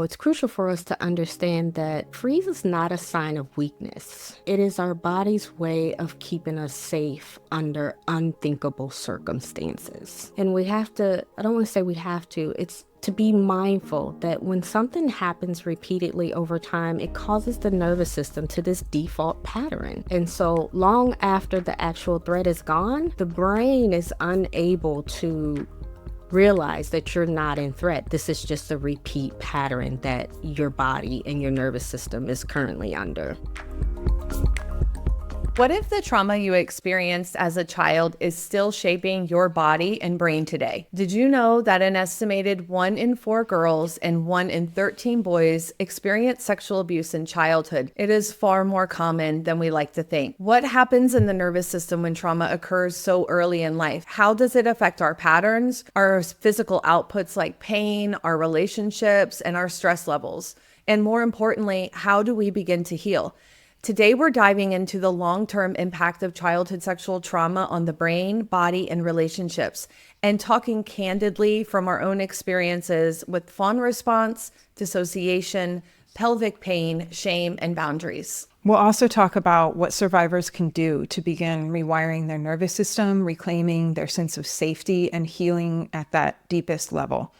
It's crucial for us to understand that freeze is not a sign of weakness. It is our body's way of keeping us safe under unthinkable circumstances. And we have to, I don't want to say we have to, it's to be mindful that when something happens repeatedly over time, it causes the nervous system to this default pattern. And so long after the actual threat is gone, the brain is unable to realize that you're not in threat. This is just a repeat pattern that your body and your nervous system is currently under. What if the trauma you experienced as a child is still shaping your body and brain today? Did you know that an estimated 1 in 4 girls and 1 in 13 boys experience sexual abuse in childhood? It is far more common than we like to think. What happens in the nervous system when trauma occurs so early in life? How does it affect our patterns, our physical outputs like pain, our relationships, and our stress levels? And more importantly, how do we begin to heal? Today, we're diving into the long-term impact of childhood sexual trauma on the brain, body, and relationships, and talking candidly from our own experiences with fawn response, dissociation, pelvic pain, shame, and boundaries. We'll also talk about what survivors can do to begin rewiring their nervous system, reclaiming their sense of safety, and healing at that deepest level.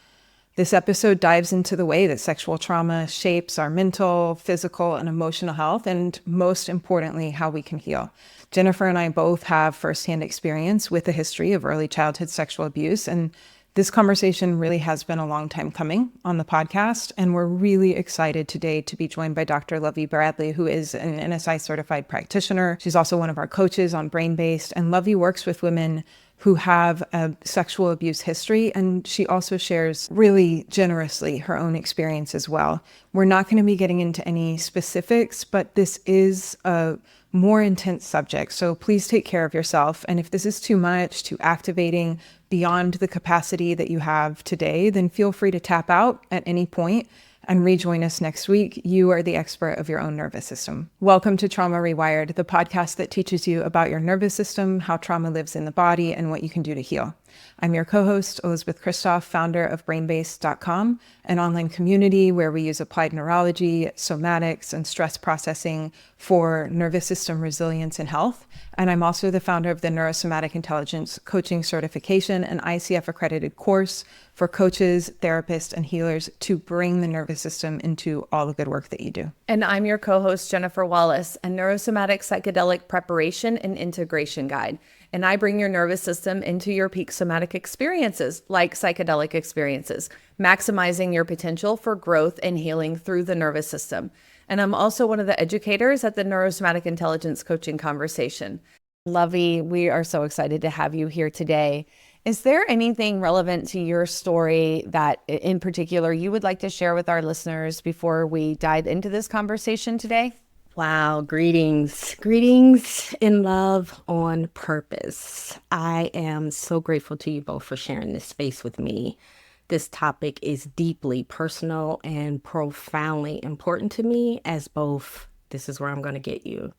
This episode dives into the way that sexual trauma shapes our mental, physical, and emotional health, and most importantly, how we can heal. Jennifer and I both have firsthand experience with a history of early childhood sexual abuse, and this conversation really has been a long time coming on the podcast, and we're really excited today to be joined by Dr. Lovey Bradley, who is an NSI-certified practitioner. She's also one of our coaches on Brain-Based, and Lovey works with women who have a sexual abuse history, and she also shares really generously her own experience as well. We're not going to be getting into any specifics, but this is a more intense subject, so please take care of yourself. And if this is too much, too activating, beyond the capacity that you have today, then feel free to tap out at any point and rejoin us next week. You are the expert of your own nervous system. Welcome to Trauma Rewired, the podcast that teaches you about your nervous system, how trauma lives in the body, and what you can do to heal. I'm your co-host, Elisabeth Christoph, founder of BrainBased.com, an online community where we use applied neurology, somatics, and stress processing for nervous system resilience and health. And I'm also the founder of the Neuro-Somatic Intelligence Coaching Certification, an ICF-accredited course for coaches, therapists, and healers to bring the nervous system into all the good work that you do. And I'm your co-host, Jennifer Wallace, a neurosomatic psychedelic preparation and integration guide. And I bring your nervous system into your peak somatic experiences, like psychedelic experiences, maximizing your potential for growth and healing through the nervous system. And I'm also one of the educators at the Neurosomatic Intelligence Coaching Conversation. Lovey, we are so excited to have you here today. Is there anything relevant to your story that in particular you would like to share with our listeners before we dive into this conversation today? Wow, greetings. Greetings in love on purpose. I am so grateful to you both for sharing this space with me. This topic is deeply personal and profoundly important to me as both, this is where I'm going to get you,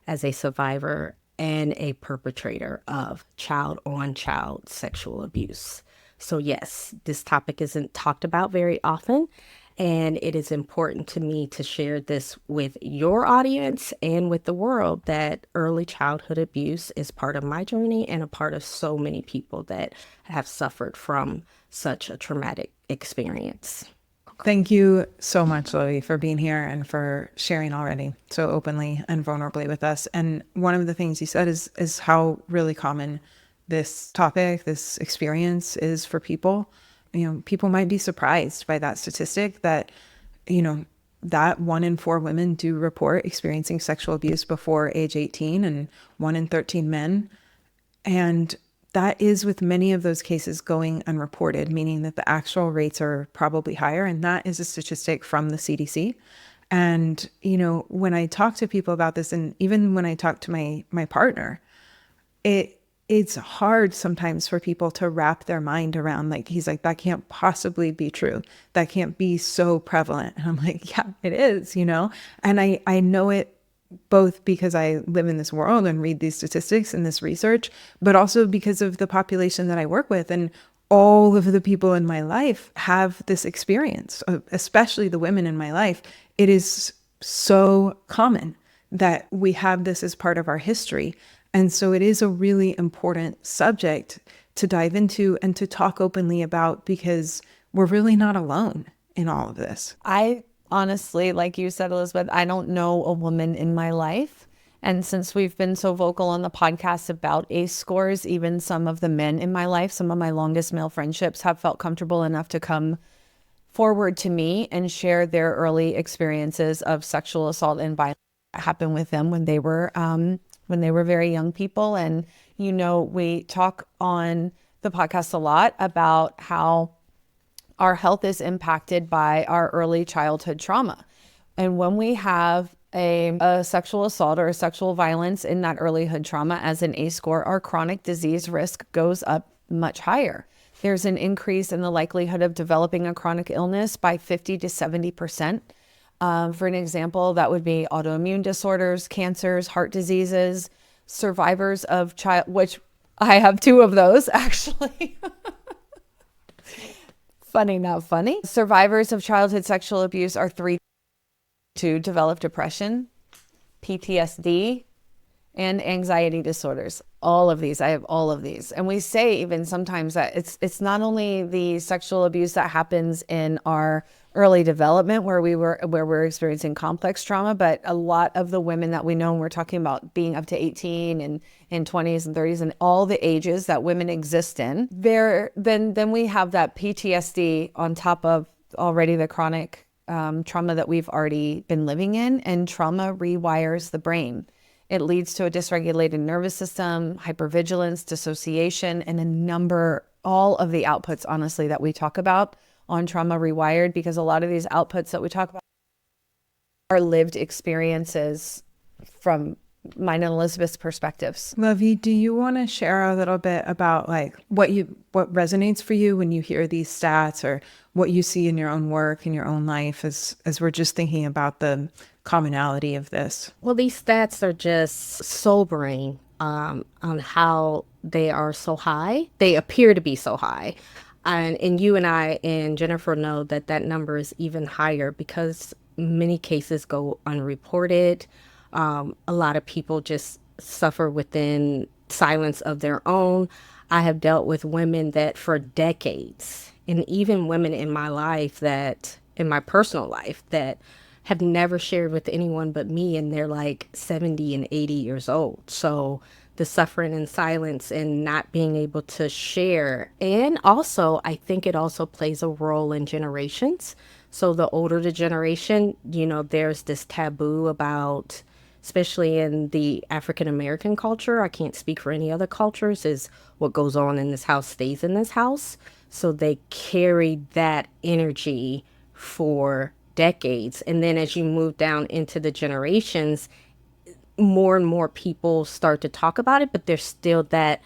as a survivor and a perpetrator of child-on-child sexual abuse. So yes, this topic isn't talked about very often. And it is important to me to share this with your audience and with the world that early childhood abuse is part of my journey and a part of so many people that have suffered from such a traumatic experience. Thank you so much, Lovey, for being here and for sharing already so openly and vulnerably with us. And one of the things you said is how really common this topic, this experience is for people. You know, people might be surprised by that statistic that, that 1 in 4 women do report experiencing sexual abuse before age 18 and 1 in 13 men. And that is with many of those cases going unreported, meaning that the actual rates are probably higher. And that is a statistic from the CDC. And, when I talk to people about this, and even when I talk to my partner, it's hard sometimes for people to wrap their mind around, he's like, that can't possibly be true. That can't be so prevalent. And I'm like, yeah, it is, and I know it both because I live in this world and read these statistics and this research, but also because of the population that I work with. And all of the people in my life have this experience, especially the women in my life. It is so common that we have this as part of our history. And so it is a really important subject to dive into and to talk openly about, because we're really not alone in all of this. I honestly, like you said, Elisabeth, I don't know a woman in my life. And since we've been so vocal on the podcast about ACE scores, even some of the men in my life, some of my longest male friendships have felt comfortable enough to come forward to me and share their early experiences of sexual assault and violence that happened with them when they were very young people. And, you know, we talk on the podcast a lot about how our health is impacted by our early childhood trauma. And when we have a sexual assault or a sexual violence in that earlyhood trauma as an ACE score, our chronic disease risk goes up much higher. There's an increase in the likelihood of developing a chronic illness by 50 to 70%. For an example, that would be autoimmune disorders, cancers, heart diseases, survivors of which I have 2 of those actually. Funny, not funny. Survivors of childhood sexual abuse are 3 to develop depression, PTSD, and anxiety disorders. All of these, I have all of these. And we say even sometimes that it's not only the sexual abuse that happens in our early development where we're experiencing complex trauma, but a lot of the women that we know, and we're talking about being up to 18 and in 20s and 30s and all the ages that women exist in, then we have that PTSD on top of already the chronic trauma that we've already been living in. And trauma rewires the brain. It leads to a dysregulated nervous system, hypervigilance, dissociation, and all of the outputs, honestly, that we talk about on Trauma Rewired, because a lot of these outputs that we talk about are lived experiences from mine and Elisabeth's perspectives. Lovey, do you want to share a little bit about like what resonates for you when you hear these stats, or what you see in your own work, in your own life, as we're just thinking about the commonality of this? Well, these stats are just sobering on how they are so high. They appear to be so high. And you and I and Jennifer know that that number is even higher because many cases go unreported. A lot of people just suffer within silence of their own. I have dealt with women that for decades, and even women in my life in my personal life, that have never shared with anyone but me, and they're like 70 and 80 years old. So the suffering in silence and not being able to share. And also, I think it also plays a role in generations. So the older the generation, there's this taboo about, especially in the African American culture, I can't speak for any other cultures, is what goes on in this house stays in this house. So they carry that energy for decades. And then as you move down into the generations, more and more people start to talk about it, but there's still that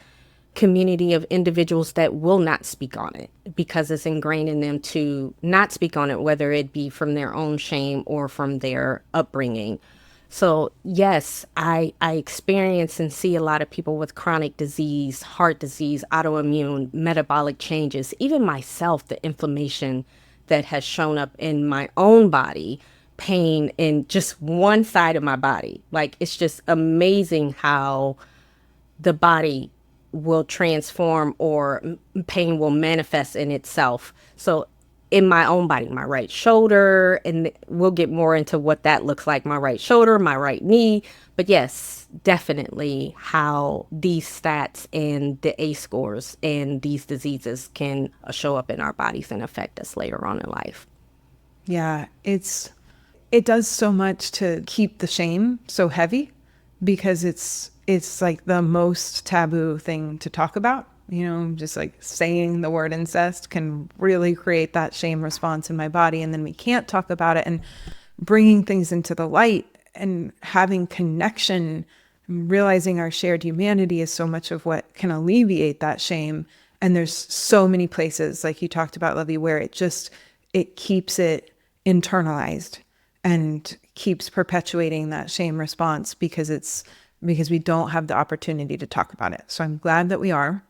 community of individuals that will not speak on it because it's ingrained in them to not speak on it, whether it be from their own shame or from their upbringing. So yes, I experience and see a lot of people with chronic disease, heart disease, autoimmune, metabolic changes, even myself, the inflammation that has shown up in my own body, pain in just one side of my body. Like, it's just amazing how the body will transform or pain will manifest in itself. So in my own body, my right shoulder, and we'll get more into what that looks like, my right shoulder, my right knee. But yes, definitely how these stats and the ACE scores and these diseases can show up in our bodies and affect us later on in life. Yeah, it does so much to keep the shame so heavy, because it's like the most taboo thing to talk about. Just like saying the word incest can really create that shame response in my body. And then we can't talk about it, and bringing things into the light and having connection, realizing our shared humanity is so much of what can alleviate that shame. And there's so many places, like you talked about, Lovey, where it keeps it internalized and keeps perpetuating that shame response because we don't have the opportunity to talk about it. So I'm glad that we are.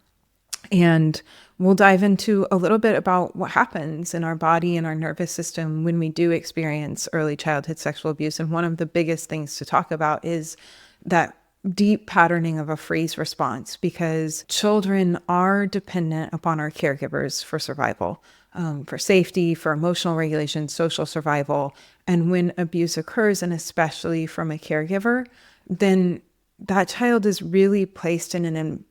And We'll dive into a little bit about what happens in our body and our nervous system when we do experience early childhood sexual abuse. And one of the biggest things to talk about is that deep patterning of a freeze response, because children are dependent upon our caregivers for survival, for safety, for emotional regulation, social survival. And when abuse occurs, and especially from a caregiver, then that child is really placed in an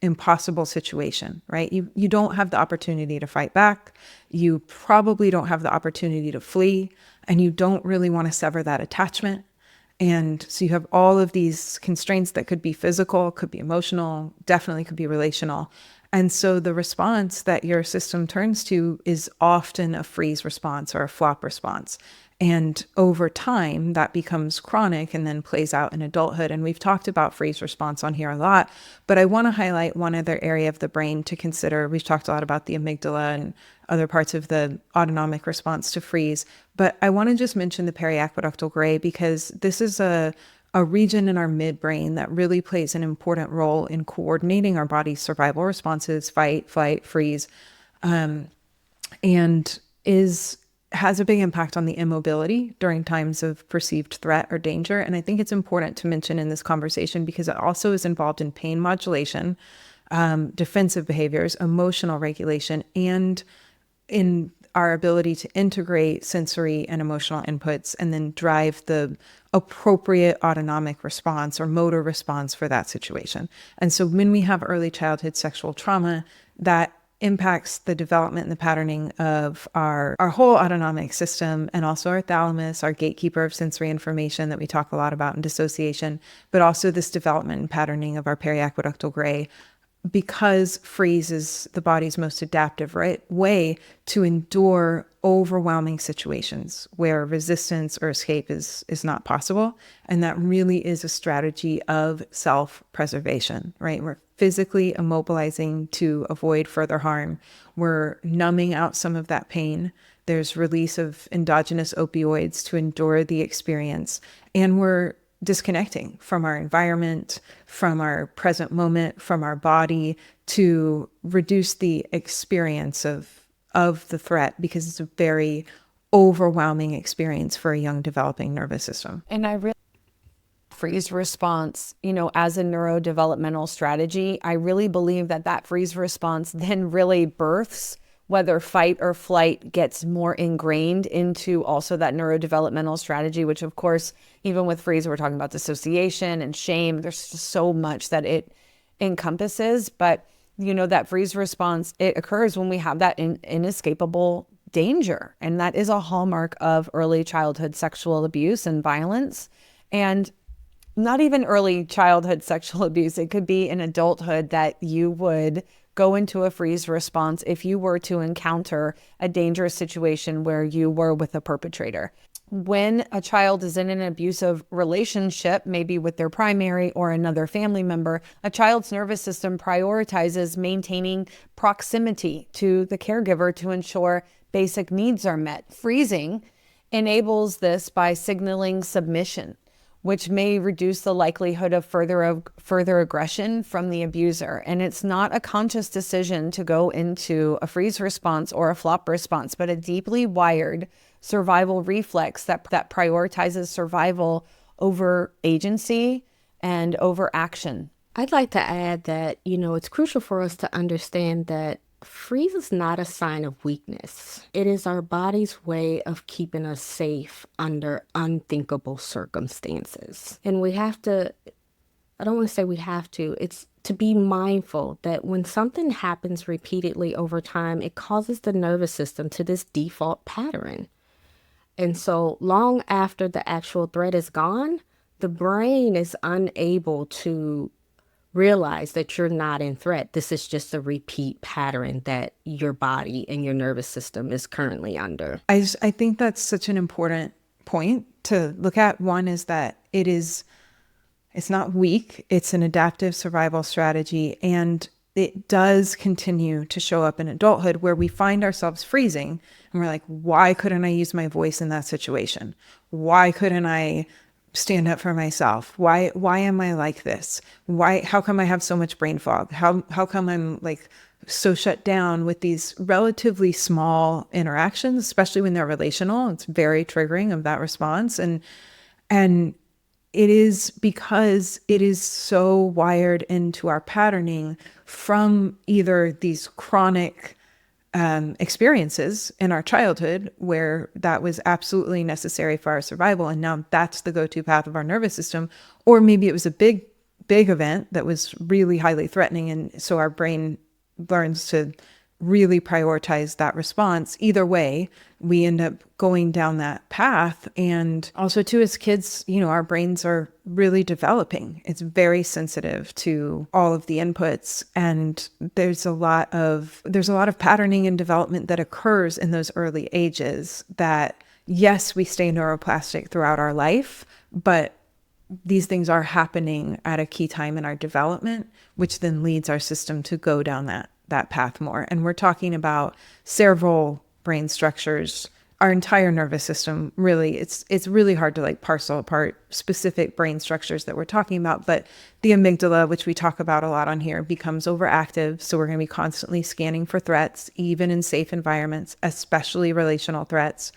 impossible situation, right? You don't have the opportunity to fight back. You probably don't have the opportunity to flee, and you don't really want to sever that attachment. And so you have all of these constraints that could be physical, could be emotional, definitely could be relational. And so the response that your system turns to is often a freeze response or a flop response. And over time, that becomes chronic and then plays out in adulthood. And we've talked about freeze response on here a lot, but I want to highlight one other area of the brain to consider. We've talked a lot about the amygdala and other parts of the autonomic response to freeze, but I want to just mention the periaqueductal gray, because this is a region in our midbrain that really plays an important role in coordinating our body's survival responses, fight, flight, freeze, and has a big impact on the immobility during times of perceived threat or danger. And I think it's important to mention in this conversation because it also is involved in pain modulation, defensive behaviors, emotional regulation, and in our ability to integrate sensory and emotional inputs and then drive the appropriate autonomic response or motor response for that situation. And so when we have early childhood sexual trauma, that impacts the development and the patterning of our whole autonomic system, and also our thalamus, our gatekeeper of sensory information that we talk a lot about in dissociation, but also this development and patterning of our periaqueductal gray, because freeze is the body's most adaptive way to endure overwhelming situations where resistance or escape is not possible. And that really is a strategy of self-preservation, right? We're physically immobilizing to avoid further harm. We're numbing out some of that pain. There's release of endogenous opioids to endure the experience. And we're disconnecting from our environment, from our present moment, from our body, to reduce the experience of the threat, because it's a very overwhelming experience for a young developing nervous system. And I really freeze response, as a neurodevelopmental strategy, I really believe that freeze response then really births whether fight or flight gets more ingrained into also that neurodevelopmental strategy, which of course, even with freeze, we're talking about dissociation and shame. There's just so much that it encompasses. But, that freeze response, it occurs when we have that inescapable danger. And that is a hallmark of early childhood sexual abuse and violence. And not even early childhood sexual abuse. It could be in adulthood that you would go into a freeze response if you were to encounter a dangerous situation where you were with a perpetrator. When a child is in an abusive relationship, maybe with their primary or another family member, a child's nervous system prioritizes maintaining proximity to the caregiver to ensure basic needs are met. Freezing enables this by signaling submission, which may reduce the likelihood of further aggression from the abuser. And it's not a conscious decision to go into a freeze response or a flop response, but a deeply wired survival reflex that prioritizes survival over agency and over action. I'd like to add that, it's crucial for us to understand that freeze is not a sign of weakness. It is our body's way of keeping us safe under unthinkable circumstances. And we have to, I don't want to say we have to, it's to be mindful that when something happens repeatedly over time, it causes the nervous system to this default pattern. And so long after the actual threat is gone, the brain is unable to realize that you're not in threat. This is just a repeat pattern that your body and your nervous system is currently under. I think that's such an important point to look at. One is that it's not weak. It's an adaptive survival strategy. And it does continue to show up in adulthood where we find ourselves freezing and we're like, why couldn't I use my voice in that situation? Why couldn't I stand up for myself? Why am I like this? How come I have so much brain fog? How come I'm like so shut down with these relatively small interactions, especially when they're relational. It's very triggering of that response. And it is because it is so wired into our patterning from either these chronic experiences in our childhood where that was absolutely necessary for our survival. And now that's the go-to path of our nervous system. Or maybe it was a big event that was really highly threatening. And so our brain learns to really prioritize that response. Either way, we end up going down that path. And also too, as kids, our brains are really developing. It's very sensitive to all of the inputs. And there's a lot of patterning and development that occurs in those early ages that, yes, we stay neuroplastic throughout our life, but these things are happening at a key time in our development, which then leads our system to go down that path more. And we're talking about several brain structures, our entire nervous system. Really, it's really hard to parcel apart specific brain structures that we're talking about. But the amygdala, which we talk about a lot on here, becomes overactive. So we're going to be constantly scanning for threats, even in safe environments, especially relational threats.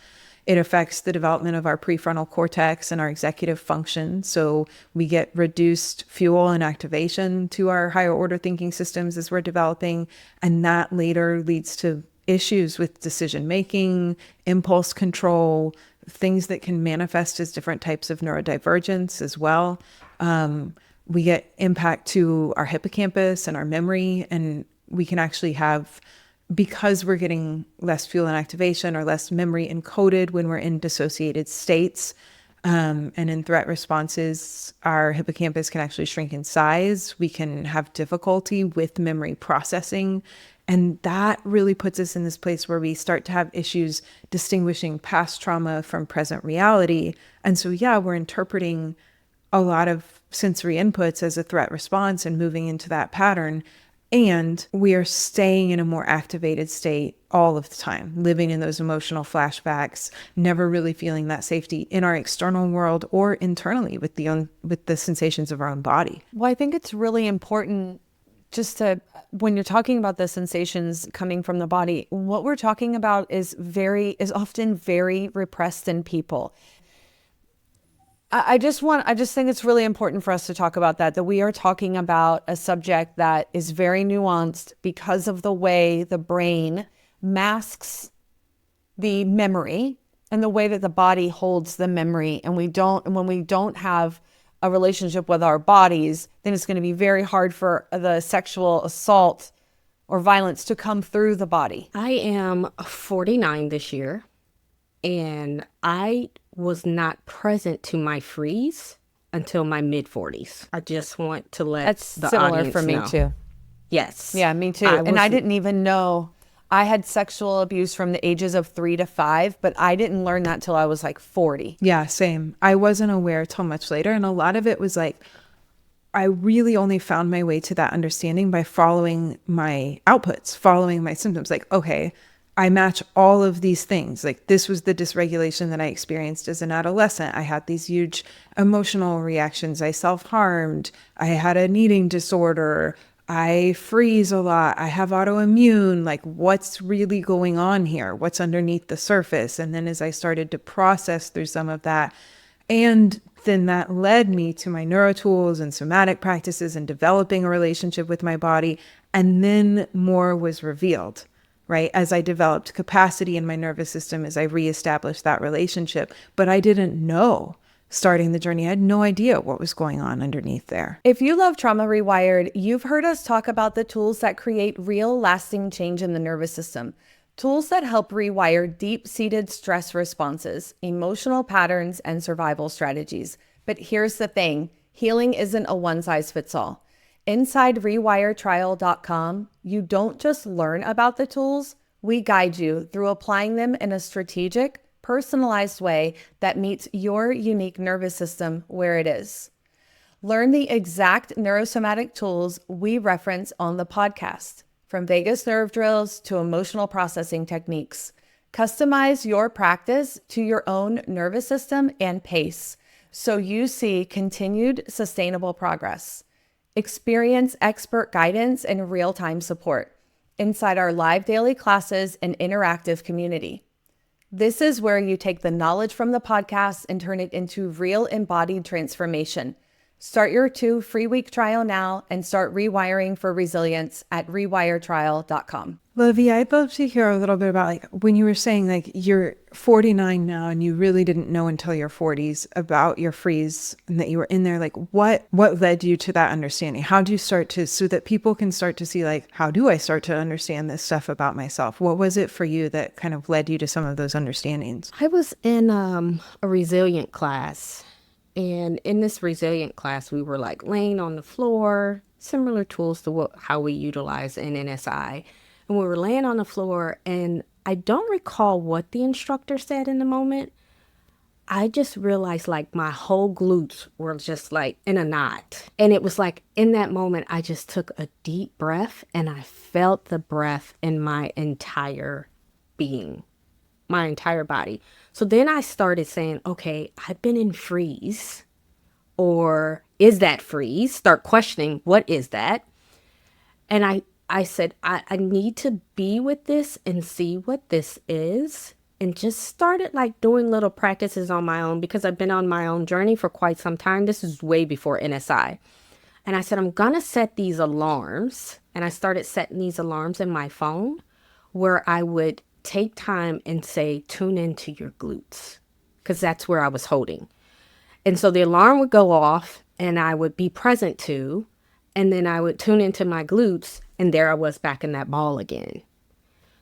It affects the development of our prefrontal cortex and our executive function. So we get reduced fuel and activation to our higher order thinking systems as we're developing. And that later leads to issues with decision making, impulse control, things that can manifest as different types of neurodivergence as well. We get impact to our hippocampus and our memory, and we can actually have, because we're getting less fuel and activation or less memory encoded when we're in dissociated states, and in threat responses, our hippocampus can actually shrink in size. We can have difficulty with memory processing. And that really puts us in this place where we start to have issues distinguishing past trauma from present reality. And so, we're interpreting a lot of sensory inputs as a threat response and moving into that pattern. And we are staying in a more activated state all of the time, living in those emotional flashbacks, never really feeling that safety in our external world or internally with the sensations of our own body. Well, I think it's really important just to, when you're talking about the sensations coming from the body, what we're talking about is often very repressed in people. I just think it's really important for us to talk about that we are talking about a subject that is very nuanced because of the way the brain masks the memory and the way that the body holds the memory. And when we don't have a relationship with our bodies, then it's going to be very hard for the sexual assault or violence to come through the body. I am 49 this year, and I was not present to my freeze until my mid-40s. I just want to let That's the similar audience for me know. too. Yes. Yeah, me too. I didn't even know. I had sexual abuse from the ages of 3 to 5, but I didn't learn that till I was 40. Yeah, same. I wasn't aware till much later. And a lot of it was I really only found my way to that understanding by following my outputs, following my symptoms. Okay, I match all of these things. This was the dysregulation that I experienced as an adolescent. I had these huge emotional reactions. I self-harmed. I had an eating disorder. I freeze a lot. I have autoimmune. What's really going on here? What's underneath the surface? And then as I started to process through some of that, and then that led me to my neurotools and somatic practices and developing a relationship with my body. And then more was revealed, right? As I developed capacity in my nervous system, as I reestablished that relationship. But I didn't know. Starting the journey, I had no idea what was going on underneath there. If you love Trauma Rewired, you've heard us talk about the tools that create real lasting change in the nervous system. Tools that help rewire deep-seated stress responses, emotional patterns, and survival strategies. But here's the thing, healing isn't a one-size-fits-all. Inside rewiretrial.com, you don't just learn about the tools, we guide you through applying them in a strategic, personalized way that meets your unique nervous system where it is. Learn the exact neurosomatic tools we reference on the podcast, from vagus nerve drills to emotional processing techniques. Customize your practice to your own nervous system and pace so you see continued sustainable progress. Experience expert guidance and real-time support. inside our live daily classes and interactive community. This is where you take the knowledge from the podcast and turn it into real embodied transformation. Start your 2 free week trial now and start rewiring for resilience at rewiretrial.com. Lovey, I'd love to hear a little bit about like when you were saying like you're 49 now and you really didn't know until your 40s about your freeze and that you were in there. Like what led you to that understanding? How do you start to, so that people can start to see like, how do I start to understand this stuff about myself? What was it for you that kind of led you to some of those understandings? I was in a resilient class. And in this resilient class, we were like laying on the floor, similar tools to how we utilize in NSI. And we were laying on the floor, and I don't recall what the instructor said in the moment. I just realized like my whole glutes were just like in a knot. And it was like in that moment, I just took a deep breath and I felt the breath in my entire being, my entire body. So then I started saying, okay, I've been in freeze, or is that freeze? Start questioning, what is that? And I said, I need to be with this and see what this is. And just started like doing little practices on my own because I've been on my own journey for quite some time. This is way before NSI. And I said, I'm going to set these alarms. And I started setting these alarms in my phone where I would take time and say, tune into your glutes, because that's where I was holding. And so the alarm would go off and I would be present to, and then I would tune into my glutes, and there I was back in that ball again.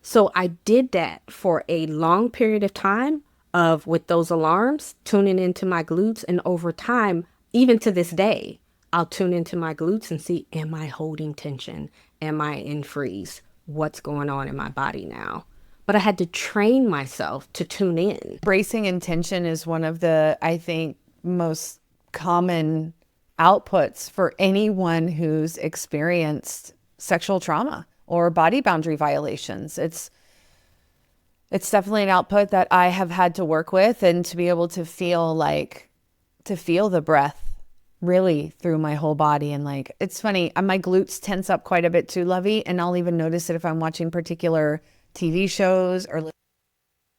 So I did that for a long period of time with those alarms, tuning into my glutes. And over time, even to this day, I'll tune into my glutes and see, am I holding tension? Am I in freeze? What's going on in my body now? But I had to train myself to tune in. Bracing and tension is one of the, I think, most common outputs for anyone who's experienced sexual trauma or body boundary violations. It's definitely an output that I have had to work with, and to be able to feel the breath really through my whole body. And like, it's funny, my glutes tense up quite a bit too, Lovey, and I'll even notice it if I'm watching particular TV shows or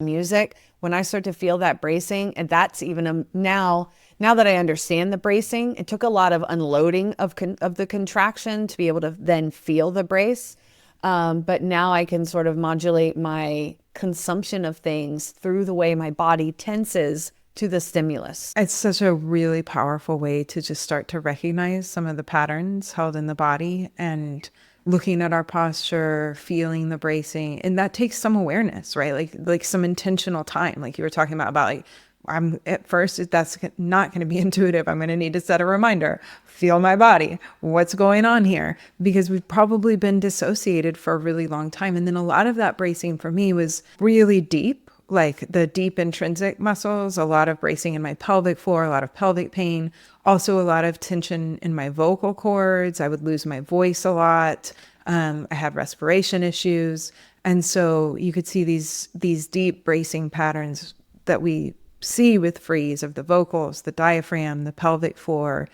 music. When I start to feel that bracing, and that's even now that I understand the bracing, it took a lot of unloading of the contraction to be able to then feel the brace. But now I can sort of modulate my consumption of things through the way my body tenses to the stimulus. It's such a really powerful way to just start to recognize some of the patterns held in the body and looking at our posture, feeling the bracing. And that takes some awareness, right? Like some intentional time, like you were talking about like, I'm at first, that's not going to be intuitive. I'm going to need to set a reminder, feel my body, what's going on here, because we've probably been dissociated for a really long time. And then a lot of that bracing for me was really deep, like the deep intrinsic muscles, a lot of bracing in my pelvic floor, a lot of pelvic pain, also a lot of tension in my vocal cords. I would lose my voice a lot. I had respiration issues. And so you could see these deep bracing patterns that we see with freeze of the vocals, the diaphragm, the pelvic floor,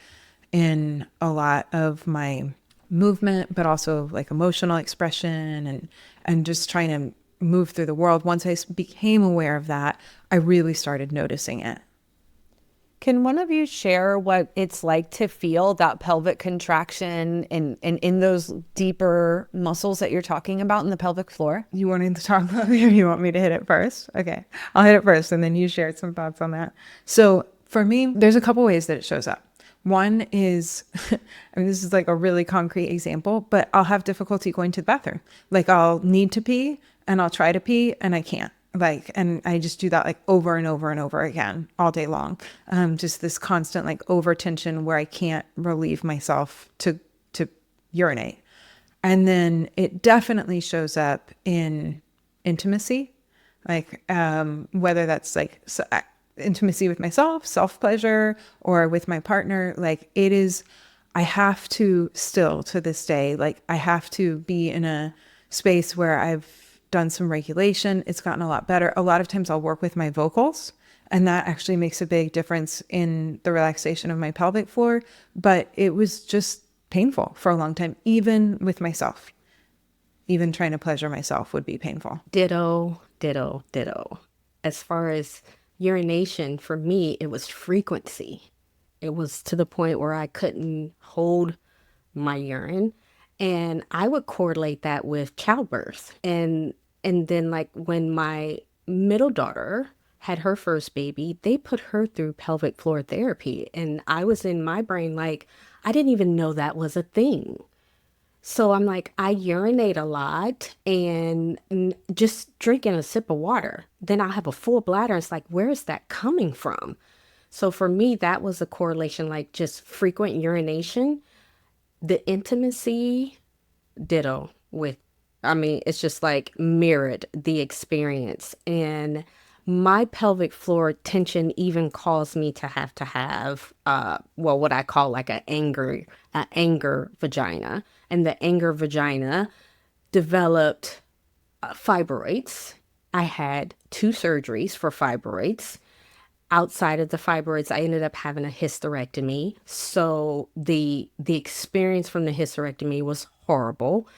in a lot of my movement, but also like emotional expression and just trying to move through the world. Once I became aware of that, I really started noticing it. Can one of you share what it's like to feel that pelvic contraction and in those deeper muscles that you're talking about in the pelvic floor? You wanting to talk about it, or you want me to hit it first? Okay, I'll hit it first and then you shared some thoughts on that. So for me, there's a couple ways that it shows up. One is, I mean, this is like a really concrete example, but I'll have difficulty going to the bathroom. Like I'll need to pee and I'll try to pee and I can't. And I just do that like over and over and over again all day long. Just this constant like over tension where I can't relieve myself to urinate. And then it definitely shows up in intimacy, like whether that's like intimacy with myself, self-pleasure, or with my partner. Like it is, I have to still to this day, like I have to be in a space where I've done some regulation. It's gotten a lot better. A lot of times I'll work with my vocals, and that actually makes a big difference in the relaxation of my pelvic floor. But it was just painful for a long time, even with myself. Even trying to pleasure myself would be painful. Ditto, ditto, ditto. As far as urination, for me, it was frequency. It was to the point where I couldn't hold my urine. And I would correlate that with childbirth. And then like when my middle daughter had her first baby, they put her through pelvic floor therapy. And I was in my brain like, I didn't even know that was a thing. So I'm like, I urinate a lot and just drinking a sip of water. Then I'll have a full bladder. It's like, where is that coming from? So for me, that was a correlation, like just frequent urination, the intimacy, ditto with, I mean, it's just like mirrored the experience. And my pelvic floor tension even caused me to have, well, what I call like an anger vagina. And the anger vagina developed fibroids. I had 2 surgeries for fibroids. Outside of the fibroids, I ended up having a hysterectomy. So the experience from the hysterectomy was horrible,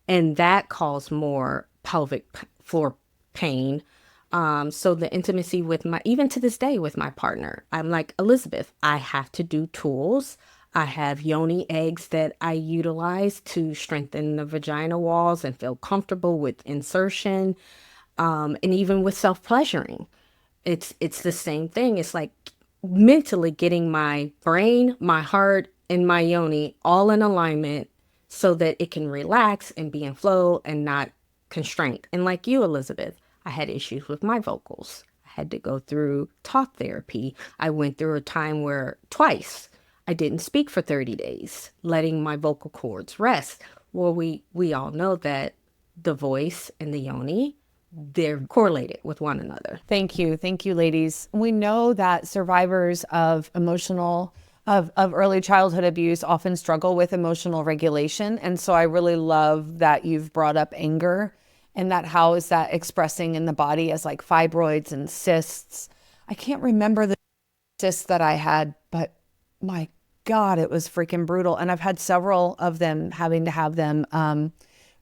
and that caused more pelvic floor pain. So the intimacy with even to this day with my partner, I'm like, Elisabeth, I have to do tools. I have yoni eggs that I utilize to strengthen the vagina walls and feel comfortable with insertion, and even with self-pleasuring. It's the same thing. It's like mentally getting my brain, my heart, and my yoni all in alignment so that it can relax and be in flow and not constrained. And like you, Elisabeth, I had issues with my vocals. I had to go through talk therapy. I went through a time where twice I didn't speak for 30 days, letting my vocal cords rest. Well, we all know that the voice and the yoni, they're correlated with one another. Thank you. Thank you, ladies. We know that survivors of early childhood abuse often struggle with emotional regulation. And so I really love that you've brought up anger and that how is that expressing in the body as like fibroids and cysts. I can't remember the cysts that I had, but my God, it was freaking brutal. And I've had several of them having to have them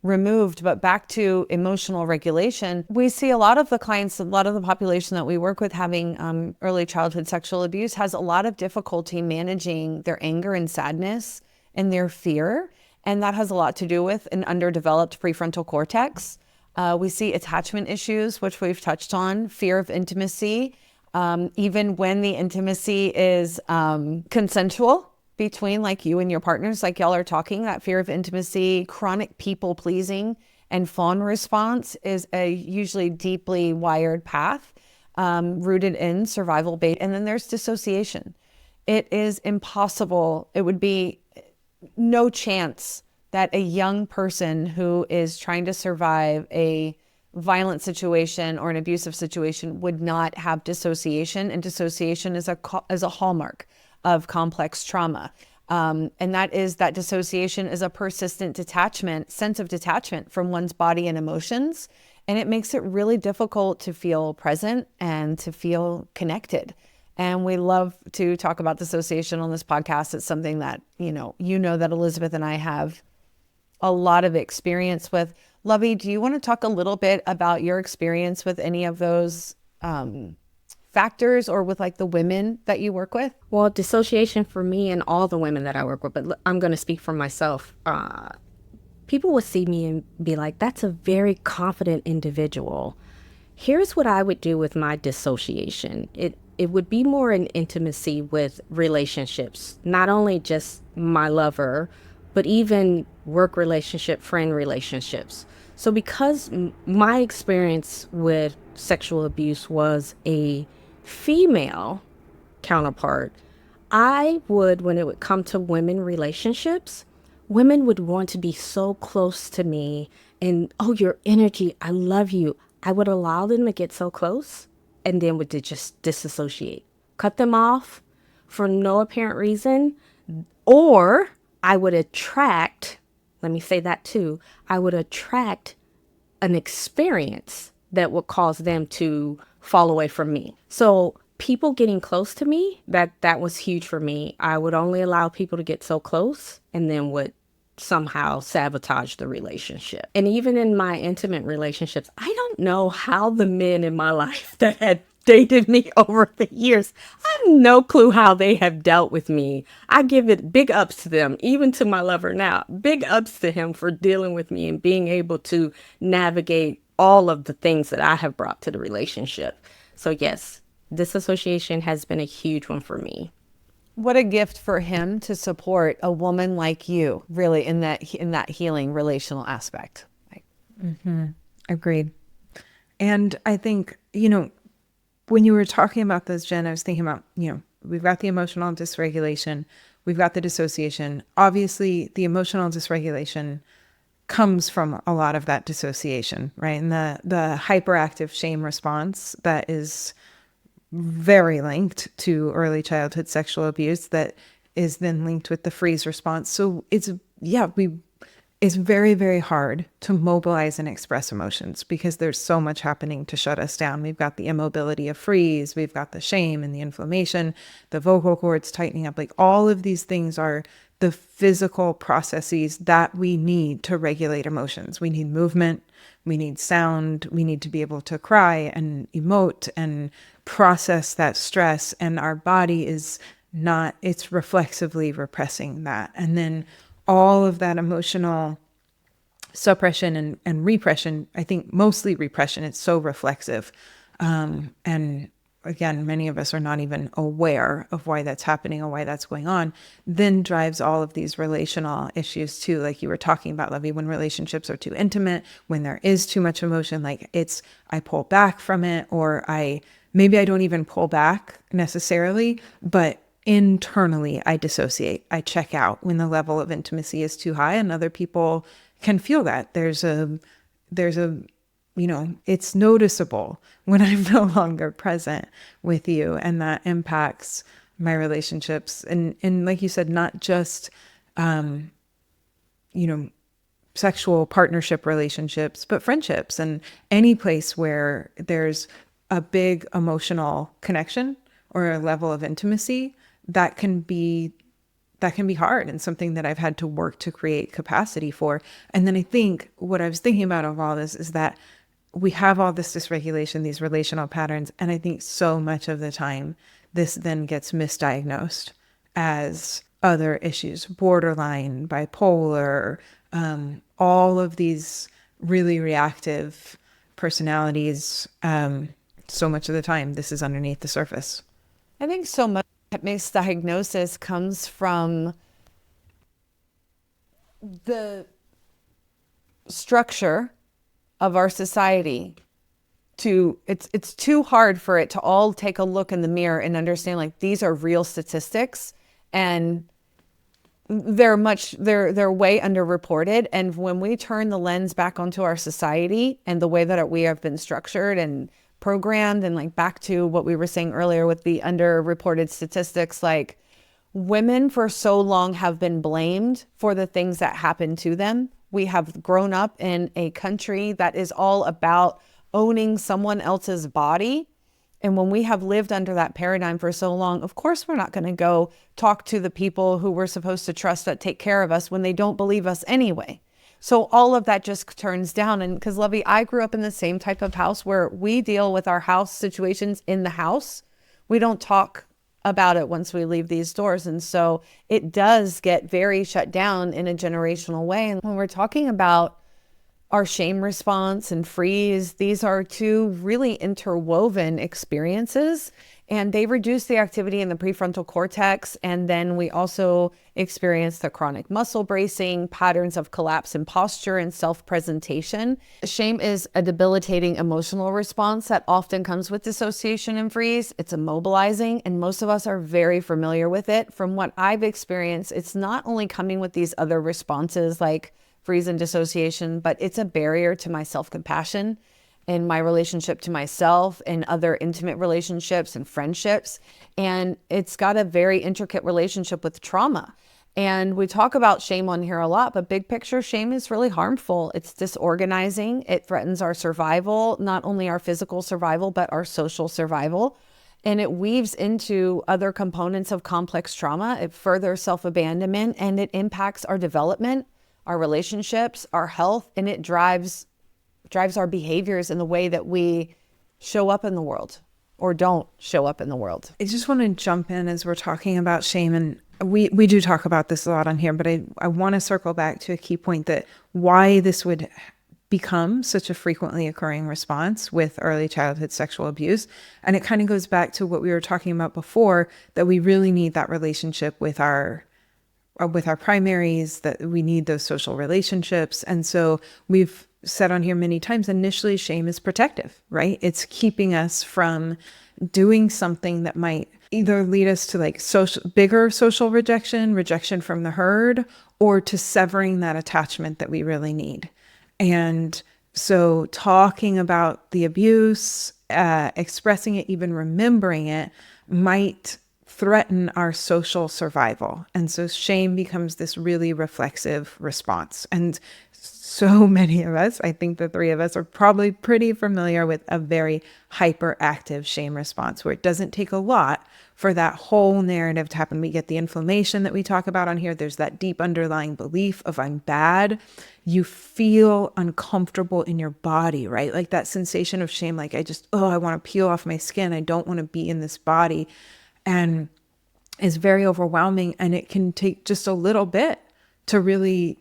removed. But back to emotional regulation, we see a lot of the clients, a lot of the population that we work with having early childhood sexual abuse has a lot of difficulty managing their anger and sadness and their fear. And that has a lot to do with an underdeveloped prefrontal cortex. We see attachment issues, which we've touched on, fear of intimacy, even when the intimacy is consensual between like you and your partners, like y'all are talking, that fear of intimacy, chronic people pleasing, and fawn response is a usually deeply wired path rooted in survival bait. And then there's dissociation. It is impossible. It would be no chance that a young person who is trying to survive a violent situation or an abusive situation would not have dissociation. And dissociation is a hallmark of complex trauma. And that is that dissociation is a persistent sense of detachment from one's body and emotions. And it makes it really difficult to feel present and to feel connected. And we love to talk about dissociation on this podcast. It's something that, you know that Elisabeth and I have a lot of experience with. Lovey, do you want to talk a little bit about your experience with any of those factors or with like the women that you work with? Well, dissociation for me and all the women that I work with, but I'm going to speak for myself. People would see me and be like, that's a very confident individual. Here's what I would do with my dissociation. It would be more an intimacy with relationships, not only just my lover, but even work relationship, friend relationships. So because my experience with sexual abuse was a female counterpart, I would, when it would come to women relationships, women would want to be so close to me and, oh, your energy, I love you. I would allow them to get so close and then would just disassociate, cut them off for no apparent reason. Or I would attract, let me say that too, I would attract an experience that would cause them to fall away from me. So people getting close to me, that was huge for me. I would only allow people to get so close and then would somehow sabotage the relationship. And even in my intimate relationships, I don't know how the men in my life that had dated me over the years, I have no clue how they have dealt with me. I give it big ups to them, even to my lover now. Big ups to him for dealing with me and being able to navigate all of the things that I have brought to the relationship. So yes, disassociation has been a huge one for me. What a gift for him to support a woman like you, really, in that healing relational aspect. Agreed. And I think, when you were talking about this, Jen, I was thinking about, we've got the emotional dysregulation, we've got the dissociation. Obviously, the emotional dysregulation comes from a lot of that dissociation, right? And the hyperactive shame response that is very linked to early childhood sexual abuse that is then linked with the freeze response. So it's very, very hard to mobilize and express emotions because there's so much happening to shut us down. We've got the immobility of freeze, we've got the shame and the inflammation, the vocal cords tightening up. Like all of these things are the physical processes that we need to regulate emotions. We need movement, we need sound, we need to be able to cry and emote and process that stress. And our body is not, it's reflexively repressing that. And then all of that emotional suppression and repression, I think mostly repression, it's so reflexive. And again, many of us are not even aware of why that's happening or why that's going on, then drives all of these relational issues too. Like you were talking about, Lovey, when relationships are too intimate, when there is too much emotion, like I pull back from it, or maybe I don't even pull back necessarily, but internally I dissociate, I check out when the level of intimacy is too high, and other people can feel that. There's a it's noticeable when I'm no longer present with you, and that impacts my relationships. And like you said, not just, sexual partnership relationships, but friendships and any place where there's a big emotional connection or a level of intimacy that can be hard, and something that I've had to work to create capacity for. And then I think what I was thinking about of all this is that we have all this dysregulation, these relational patterns. And I think so much of the time, this then gets misdiagnosed as other issues, borderline, bipolar, all of these really reactive personalities. So much of the time, this is underneath the surface. I think so much misdiagnosis comes from the structure of our society. It's too hard for it to all take a look in the mirror and understand, like, these are real statistics and they're way underreported. And when we turn the lens back onto our society and the way that we have been structured and programmed, and like back to what we were saying earlier with the underreported statistics, like women for so long have been blamed for the things that happen to them. We have grown up in a country that is all about owning someone else's body. And when we have lived under that paradigm for so long, of course, we're not going to go talk to the people who we're supposed to trust that take care of us when they don't believe us anyway. So all of that just turns down. And because, Lovey, I grew up in the same type of house where we deal with our house situations in the house. We don't talk about it once we leave these doors. And so it does get very shut down in a generational way. And when we're talking about our shame response and freeze, these are two really interwoven experiences, and they reduce the activity in the prefrontal cortex. And then we also experience the chronic muscle bracing, patterns of collapse in posture and self-presentation. Shame is a debilitating emotional response that often comes with dissociation and freeze. It's immobilizing, and most of us are very familiar with it. From what I've experienced, it's not only coming with these other responses like freeze and dissociation, but it's a barrier to my self-compassion in my relationship to myself and other intimate relationships and friendships. And it's got a very intricate relationship with trauma. And we talk about shame on here a lot, but big picture, shame is really harmful. It's disorganizing. It threatens our survival, not only our physical survival, but our social survival. And it weaves into other components of complex trauma. It furthers self-abandonment, and it impacts our development, our relationships, our health, and it drives our behaviors in the way that we show up in the world or don't show up in the world. I just want to jump in as we're talking about shame, and we do talk about this a lot on here, but I want to circle back to a key point, that why this would become such a frequently occurring response with early childhood sexual abuse. And it kind of goes back to what we were talking about before, that we really need that relationship with our primaries, that we need those social relationships. And so we've said on here many times, initially shame is protective, right? It's keeping us from doing something that might either lead us to like bigger social rejection from the herd, or to severing that attachment that we really need. And so talking about the abuse, expressing it, even remembering it, might threaten our social survival. And so shame becomes this really reflexive response. And so many of us, I think the three of us, are probably pretty familiar with a very hyperactive shame response, where it doesn't take a lot for that whole narrative to happen. We get the inflammation that we talk about on here. There's that deep underlying belief of I'm bad. You feel uncomfortable in your body, right? Like that sensation of shame, like I want to peel off my skin. I don't want to be in this body. And is very overwhelming. And it can take just a little bit to really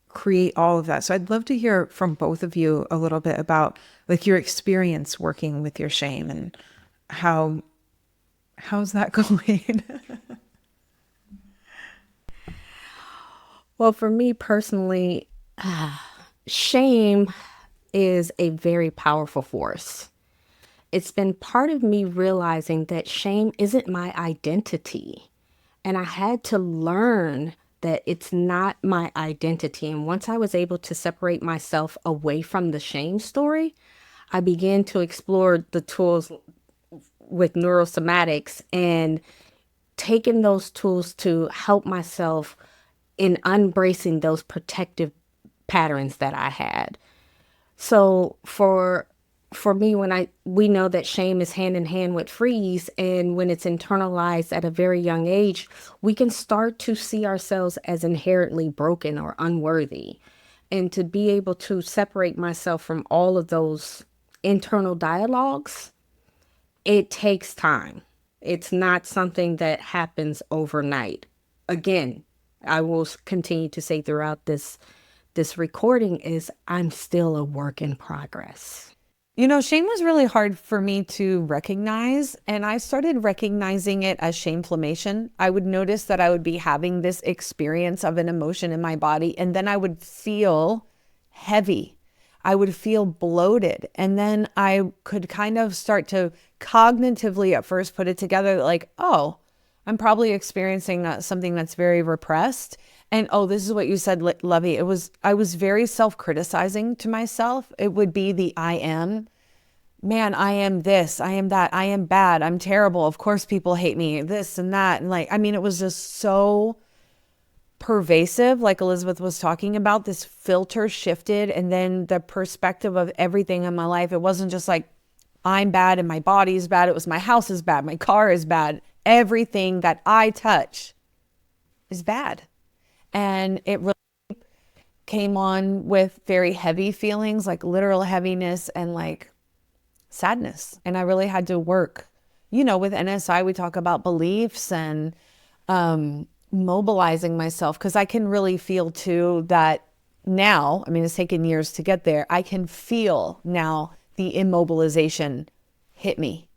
create all of that. So I'd love to hear from both of you a little bit about like your experience working with your shame, and how's that going? Well, for me personally, shame is a very powerful force. It's been part of me realizing that shame isn't my identity. And I had to learn that it's not my identity. And once I was able to separate myself away from the shame story, I began to explore the tools with neurosomatics and taking those tools to help myself in unbracing those protective patterns that I had. So for me, we know that shame is hand in hand with freeze, and when it's internalized at a very young age, we can start to see ourselves as inherently broken or unworthy. And to be able to separate myself from all of those internal dialogues, it takes time. It's not something that happens overnight. Again, I will continue to say throughout this recording is I'm still a work in progress. You know, shame was really hard for me to recognize, and I started recognizing it as shameflammation. I would notice that I would be having this experience of an emotion in my body, and then I would feel heavy. I would feel bloated, and then I could kind of start to cognitively at first put it together like, oh, I'm probably experiencing something that's very repressed. And oh, this is what you said, Lovey. I was very self-criticizing to myself. It would be the I am. Man, I am this, I am that, I am bad, I'm terrible. Of course people hate me, this and that. And like, I mean, it was just so pervasive, like Elisabeth was talking about, this filter shifted. And then the perspective of everything in my life, it wasn't just like, I'm bad and my body is bad. It was my house is bad, my car is bad. Everything that I touch is bad. And it really came on with very heavy feelings, like literal heaviness and like sadness. And I really had to work, you know, with NSI, we talk about beliefs and mobilizing myself, because I can really feel too that now, I mean, it's taken years to get there. I can feel now the immobilization hit me.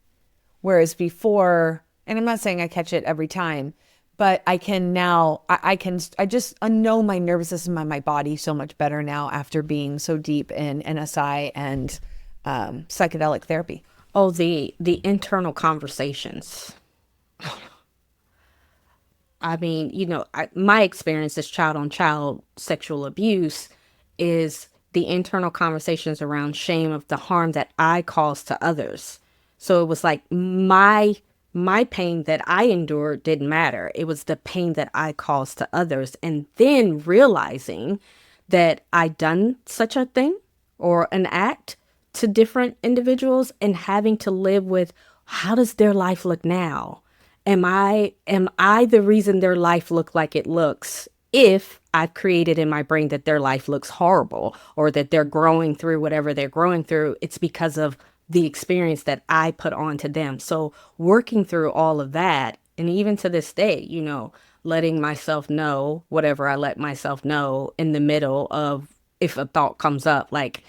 Whereas before, and I'm not saying I catch it every time, but I can now, I just know my nervous system and my body so much better now after being so deep in NSI and psychedelic therapy. Oh, the internal conversations. I mean, you know, my experience as child-on-child sexual abuse is the internal conversations around shame of the harm that I caused to others. So it was like my pain that I endured didn't matter. It was the pain that I caused to others. And then realizing that I'd done such a thing or an act to different individuals and having to live with, how does their life look now? Am I the reason their life look like it looks? If I've created in my brain that their life looks horrible or that they're growing through whatever they're growing through, it's because of the experience that I put onto them. So working through all of that, and even to this day, letting myself know whatever I let myself know in the middle of if a thought comes up, like,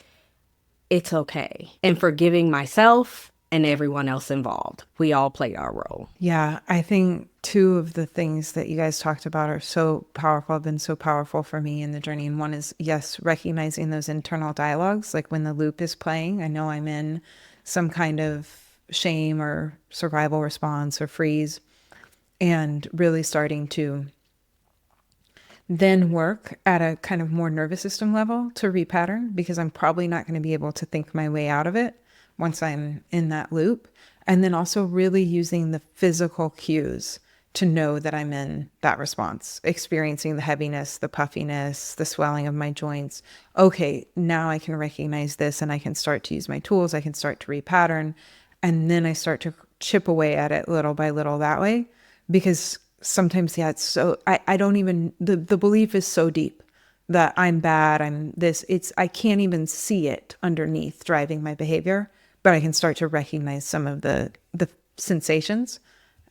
it's okay. And forgiving myself and everyone else involved. We all play our role. Yeah, I think two of the things that you guys talked about are so powerful, have been so powerful for me in the journey. And one is, yes, recognizing those internal dialogues, like when the loop is playing, I know I'm in some kind of shame or survival response or freeze, and really starting to then work at a kind of more nervous system level to repattern, because I'm probably not going to be able to think my way out of it once I'm in that loop. And then also really using the physical cues to know that I'm in that response, experiencing the heaviness, the puffiness, the swelling of my joints. Okay, now I can recognize this and I can start to use my tools. I can start to repattern. And then I start to chip away at it little by little that way. Because sometimes, yeah, it's so, I don't even, the belief is so deep that I'm bad, I'm this, I can't even see it underneath driving my behavior, but I can start to recognize some of the sensations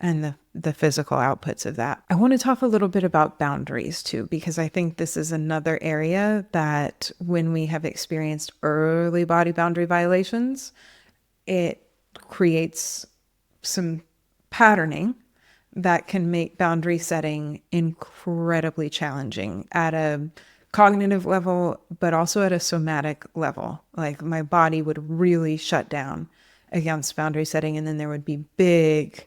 and the physical outputs of that. I want to talk a little bit about boundaries too, because I think this is another area that when we have experienced early body boundary violations, it creates some patterning that can make boundary setting incredibly challenging at a cognitive level, but also at a somatic level. Like my body would really shut down against boundary setting. And then there would be big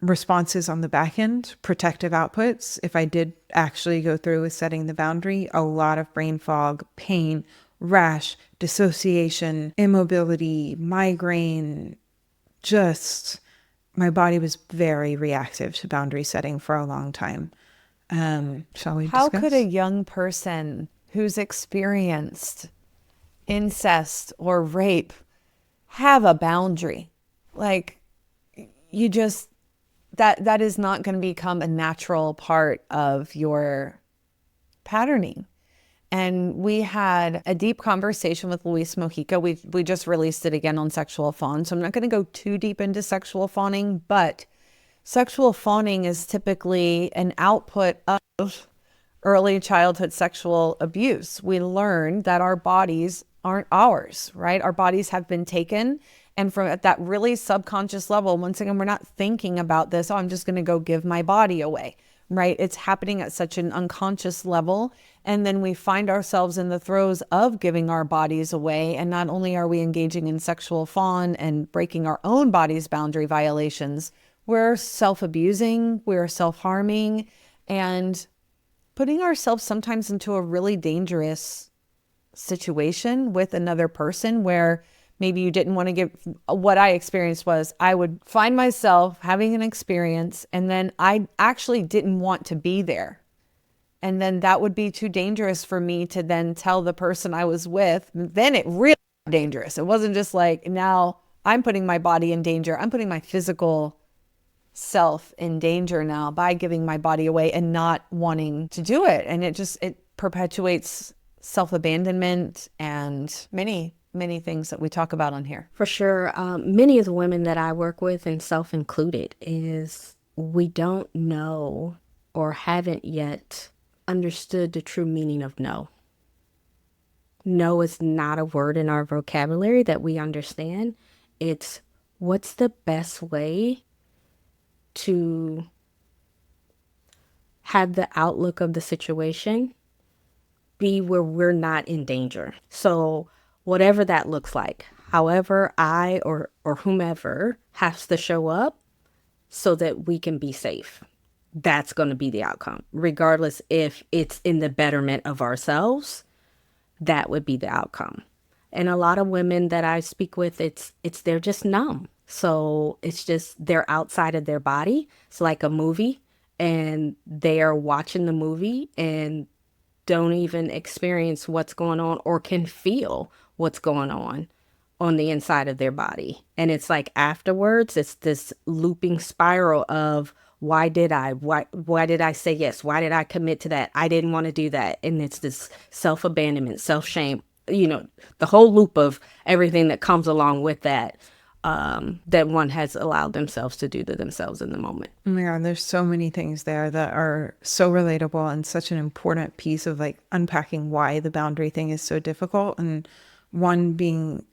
responses on the back end, protective outputs. If I did actually go through with setting the boundary, a lot of brain fog, pain, rash, dissociation, immobility, migraine, just my body was very reactive to boundary setting for a long time. Shall we discuss? How could a young person who's experienced incest or rape have a boundary? Like, you just, that is not going to become a natural part of your patterning. And we had a deep conversation with Luis Mojica. We just released it again on sexual fawn. So I'm not going to go too deep into sexual fawning, but sexual fawning is typically an output of early childhood sexual abuse. We learn that our bodies aren't ours, right? Our bodies have been taken. And from at that really subconscious level, once again, we're not thinking about this, oh, I'm just going to go give my body away, right? It's happening at such an unconscious level. And then we find ourselves in the throes of giving our bodies away. And not only are we engaging in sexual fawn and breaking our own body's boundary violations, we're self-abusing, we're self-harming, and putting ourselves sometimes into a really dangerous situation with another person where maybe you didn't want to give. What I experienced was I would find myself having an experience and then I actually didn't want to be there. And then that would be too dangerous for me to then tell the person I was with. Then it really got dangerous. It wasn't just like, now I'm putting my body in danger. I'm putting my physical self in danger now by giving my body away and not wanting to do it. And it perpetuates self-abandonment and many things that we talk about on here. For sure. Many of the women that I work with, and self included, is we don't know or haven't yet understood the true meaning of no. No is not a word in our vocabulary that we understand. It's what's the best way to have the outlook of the situation be where we're not in danger. So whatever that looks like, however I or whomever has to show up so that we can be safe. That's going to be the outcome. Regardless if it's in the betterment of ourselves, that would be the outcome. And a lot of women that I speak with, it's they're just numb. So it's just they're outside of their body. It's like a movie and they are watching the movie and don't even experience what's going on or can feel what's going on the inside of their body. And it's like afterwards, it's this looping spiral of Why did I? Why did I say yes? Why did I commit to that? I didn't want to do that. And it's this self-abandonment, self-shame, the whole loop of everything that comes along with that, that one has allowed themselves to do to themselves in the moment. Oh my God, there's so many things there that are so relatable and such an important piece of like unpacking why the boundary thing is so difficult. And one being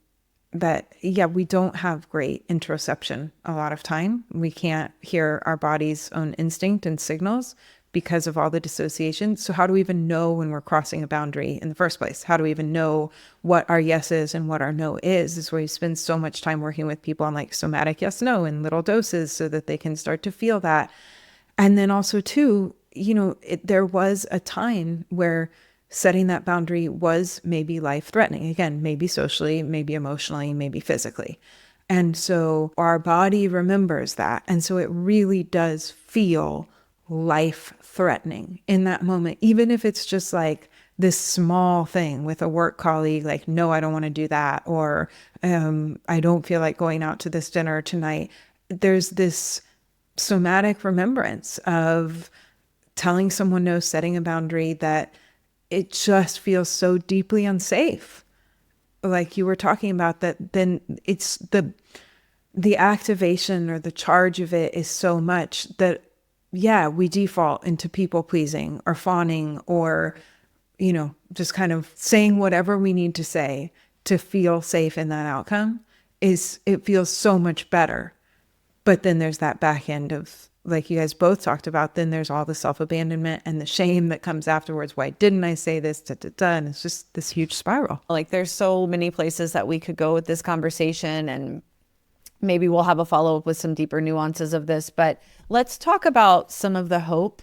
that, yeah, we don't have great interoception a lot of time. We can't hear our body's own instinct and signals because of all the dissociation. So how do we even know when we're crossing a boundary in the first place? How do we even know what our yes is and what our no is? Is where we spend so much time working with people on like somatic yes, no in little doses so that they can start to feel that. And then also too, there was a time where setting that boundary was maybe life-threatening. Again, maybe socially, maybe emotionally, maybe physically. And so our body remembers that. And so it really does feel life-threatening in that moment, even if it's just like this small thing with a work colleague, like, no, I don't want to do that. Or I don't feel like going out to this dinner tonight. There's this somatic remembrance of telling someone no, setting a boundary that it just feels so deeply unsafe. Like you were talking about that, then it's the activation or the charge of it is so much that, yeah, we default into people pleasing or fawning or, just kind of saying whatever we need to say to feel safe in that outcome. It feels so much better. But then there's that back end of, like you guys both talked about, then there's all the self-abandonment and the shame that comes afterwards. Why didn't I say this? And it's just this huge spiral. Like there's so many places that we could go with this conversation, and maybe we'll have a follow-up with some deeper nuances of this. But let's talk about some of the hope.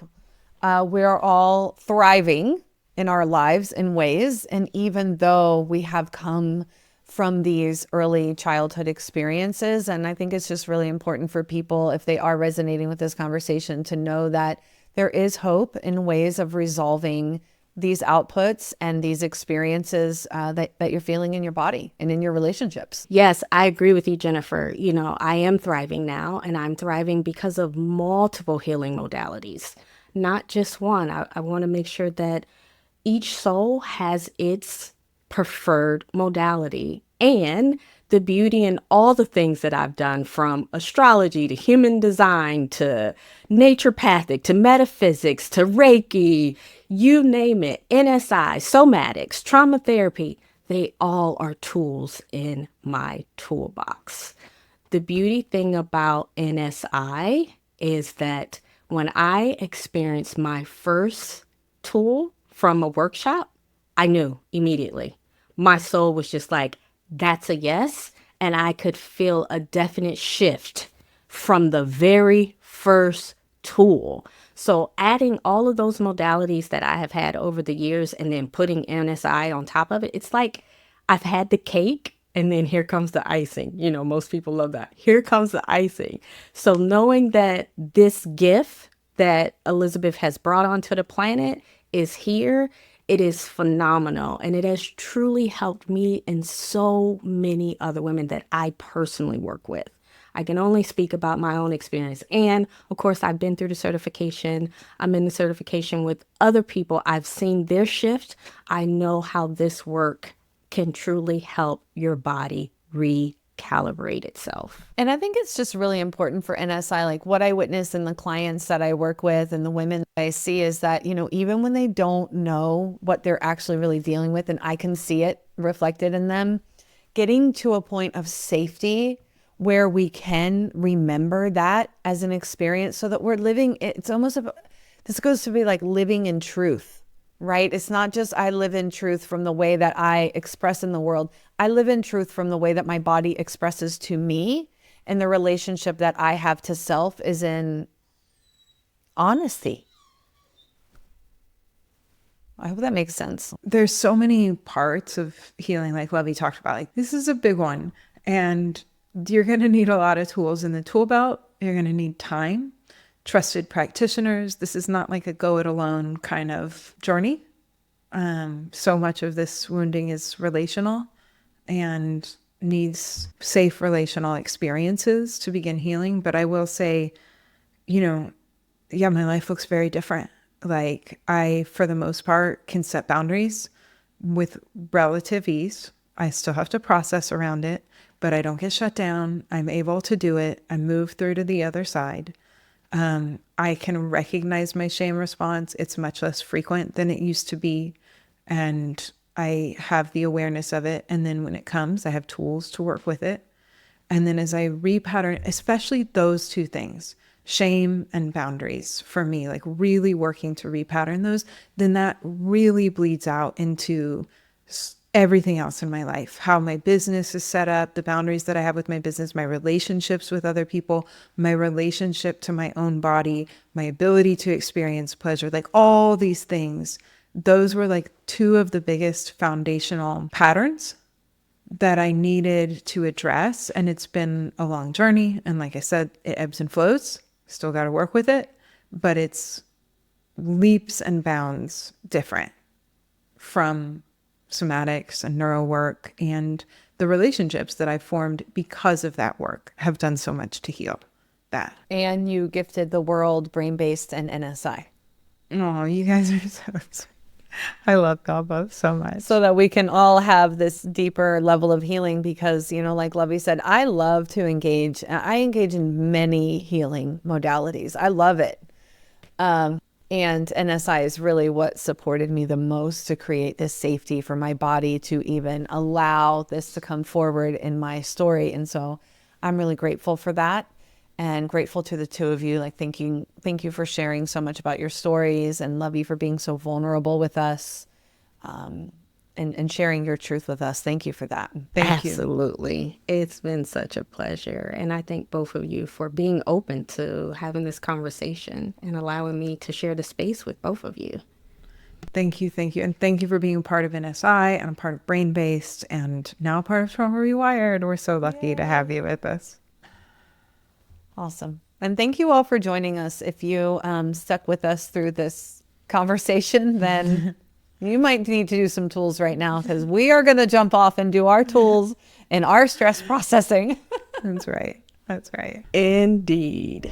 We're all thriving in our lives in ways. And even though we have come from these early childhood experiences. And I think it's just really important for people, if they are resonating with this conversation, to know that there is hope in ways of resolving these outputs and these experiences that you're feeling in your body and in your relationships. Yes, I agree with you, Jennifer. I am thriving now, and I'm thriving because of multiple healing modalities, not just one. I want to make sure that each soul has its preferred modality. And the beauty in all the things that I've done, from astrology to human design to naturopathic to metaphysics to Reiki, you name it, NSI, somatics, trauma therapy, they all are tools in my toolbox. The beauty thing about NSI is that when I experienced my first tool from a workshop, I knew immediately. My soul was just like, that's a yes. And I could feel a definite shift from the very first tool. So adding all of those modalities that I have had over the years and then putting NSI on top of it, it's like I've had the cake and then here comes the icing. Most people love that. Here comes the icing. So knowing that this gift that Elisabeth has brought onto the planet is here, it is phenomenal, and it has truly helped me and so many other women that I personally work with. I can only speak about my own experience. And of course, I've been through the certification. I'm in the certification with other people. I've seen their shift. I know how this work can truly help your body recalibrate itself. And I think it's just really important for NSI, like what I witness in the clients that I work with and the women that I see, is that, even when they don't know what they're actually really dealing with, and I can see it reflected in them, getting to a point of safety where we can remember that as an experience so that we're living, it's almost, this goes to be like living in truth. Right? It's not just I live in truth from the way that I express in the world. I live in truth from the way that my body expresses to me, and the relationship that I have to self is in honesty. I hope that makes sense. There's so many parts of healing, like Lovey talked about. Like, this is a big one, and you're going to need a lot of tools in the tool belt. You're going to need time. Trusted practitioners. This is not like a go it alone kind of journey. So much of this wounding is relational and needs safe relational experiences to begin healing. But I will say, yeah, my life looks very different. Like I, for the most part, can set boundaries with relative ease. I still have to process around it, but I don't get shut down. I'm able to do it. I move through to the other side. I can recognize my shame response. It's much less frequent than it used to be. And I have the awareness of it. And then when it comes, I have tools to work with it. And then as I repattern, especially those two things, shame and boundaries for me, like really working to repattern those, then that really bleeds out into everything else in my life, how my business is set up, the boundaries that I have with my business, my relationships with other people, my relationship to my own body, my ability to experience pleasure, like all these things. Those were like two of the biggest foundational patterns that I needed to address. And it's been a long journey. And like I said, it ebbs and flows. Still got to work with it, but it's leaps and bounds different from somatics and neuro work, and the relationships that I formed because of that work have done so much to heal that. And you gifted the world brain-based and NSI. Oh, you guys are so sweet. I love y'all both so much. So that we can all have this deeper level of healing because, you know, like Lovey said, I love to engage. I engage in many healing modalities. I love it. And NSI is really what supported me the most to create this safety for my body to even allow this to come forward in my story. And so I'm really grateful for that and grateful to the two of you. Like, thank you for sharing so much about your stories, and Lovey for being so vulnerable with us, and sharing your truth with us. Thank you for that. Thank you. Absolutely. It's been such a pleasure. And I thank both of you for being open to having this conversation and allowing me to share the space with both of you. Thank you. Thank you. And thank you for being a part of NSI and a part of Brain Based and now a part of Trauma Rewired. We're so lucky to have you with us. Awesome. And thank you all for joining us. If you stuck with us through this conversation, then you might need to do some tools right now, because we are going to jump off and do our tools and our stress processing. That's right. That's right. Indeed.